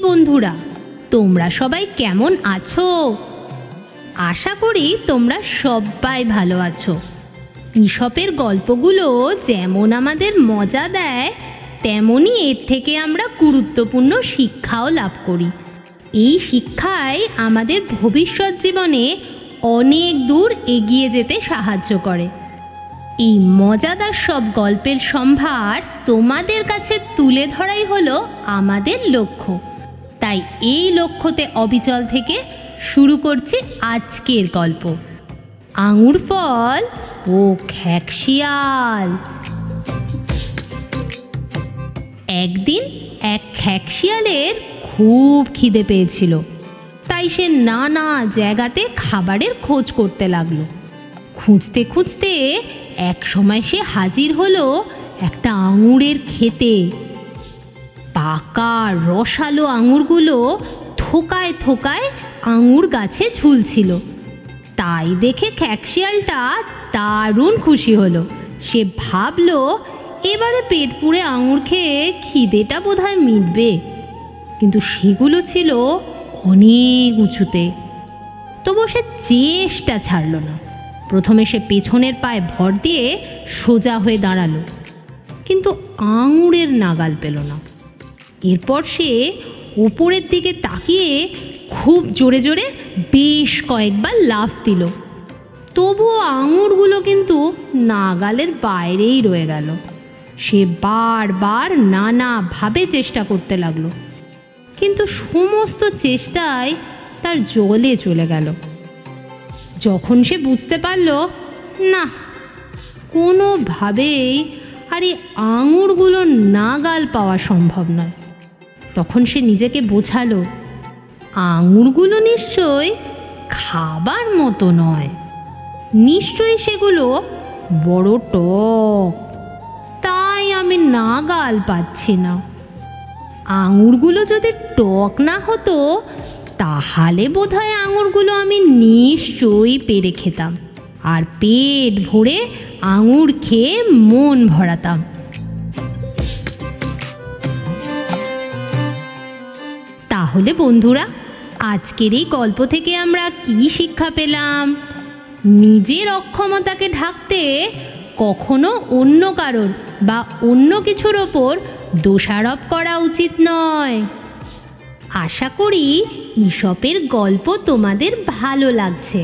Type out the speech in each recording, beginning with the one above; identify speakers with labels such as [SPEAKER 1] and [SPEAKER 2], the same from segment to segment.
[SPEAKER 1] বন্ধুরা, তোমরা সবাই কেমন আছো? আশা করি তোমরা সবাই ভালো আছো। ঈশপের গল্পগুলো যেমন আমাদের মজা দেয়, তেমনি এর থেকে আমরা গুরুত্বপূর্ণ শিক্ষাও লাভ করি। এই শিক্ষায় আমাদের ভবিষ্যৎ জীবনে অনেক দূর এগিয়ে যেতে সাহায্য করে। এই মজাদার সব গল্পের সম্ভার তোমাদের কাছে তুলে ধরাই হলো আমাদের লক্ষ্য। তাই এই লক্ষ্যতে অবিচল থেকে শুরু করছি আজকের গল্প, আঙুর ফল ও খ্যাকশিয়াল। একদিন এক খ্যাকশিয়ালের খুব খিদে পেয়েছিল, তাই সে নানা জায়গাতে খাবারের খোঁজ করতে লাগলো। খুঁজতে খুঁজতে এক সময় সে হাজির হলো একটা আঙুরের ক্ষেতে। পাকা রসালো আঙুরগুলো থোকায় থোকায় আঙুর গাছে ঝুলছিল। তাই দেখে খ্যাকশিয়ালটা দারুণ খুশি হলো। সে ভাবলো এবারে পেট পুড়ে আঙুর খেয়ে খিদেটা বোধহয় মিটবে। কিন্তু সেগুলো ছিল অনেক উঁচুতে। তবু সে চেষ্টা ছাড়ল না। প্রথমে সে পেছনের পায়ে ভর দিয়ে সোজা হয়ে দাঁড়ালো, কিন্তু আঙুরের নাগাল পেল না। এরপর সে উপরের দিকে তাকিয়ে খুব জোরে জোরে বেশ কয়েকবার লাফ দিল। তবুও আঙুরগুলো কিন্তু নাগালের বাইরেই রয়ে গেল। সে বারবার নানাভাবে চেষ্টা করতে লাগলো, কিন্তু সমস্ত চেষ্টায় তার জলে চলে গেল। যখন সে বুঝতে পারল না, কোনোভাবেই আর এই আঙুরগুলো নাগাল পাওয়া সম্ভব নয়, তখন সে নিজেকে বোঝালো আঙুরগুলো নিশ্চয়ই খাবার মতো নয়, নিশ্চয়ই সেগুলো বড় টক, তাই আমি নাগাল পাচ্ছি না। আঙুরগুলো যদি টক না হতো তাহলে বোধহয় আঙুরগুলো আমি নিশ্চয়ই পেরে খেতাম আর পেট ভরে আঙুর খেয়ে মন ভরাতাম। তাহলে বন্ধুরা, আজকের এই গল্প থেকে আমরা কি শিক্ষা পেলাম? নিজের অক্ষমতাকে ঢাকতে কখনো অন্য কারণ বা অন্য কিছুর ওপর দোষারোপ করা উচিত নয়। আশা করি ঈশপের গল্প তোমাদের ভালো লাগছে,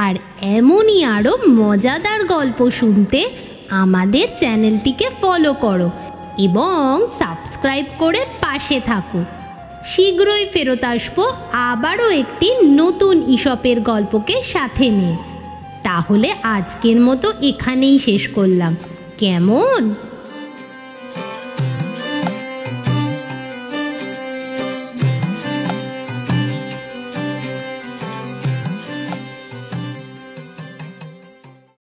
[SPEAKER 1] আর এমনই আরও মজাদার গল্প শুনতে আমাদের চ্যানেলটিকে ফলো করো এবং সাবস্ক্রাইব করে পাশে থাকো। শীঘ্রই ফেরত আসবো আবারও একটি নতুন ঈশপের গল্পকে সাথে নিয়ে। তাহলে আজকের মতো এখানেই শেষ করলাম, কেমন?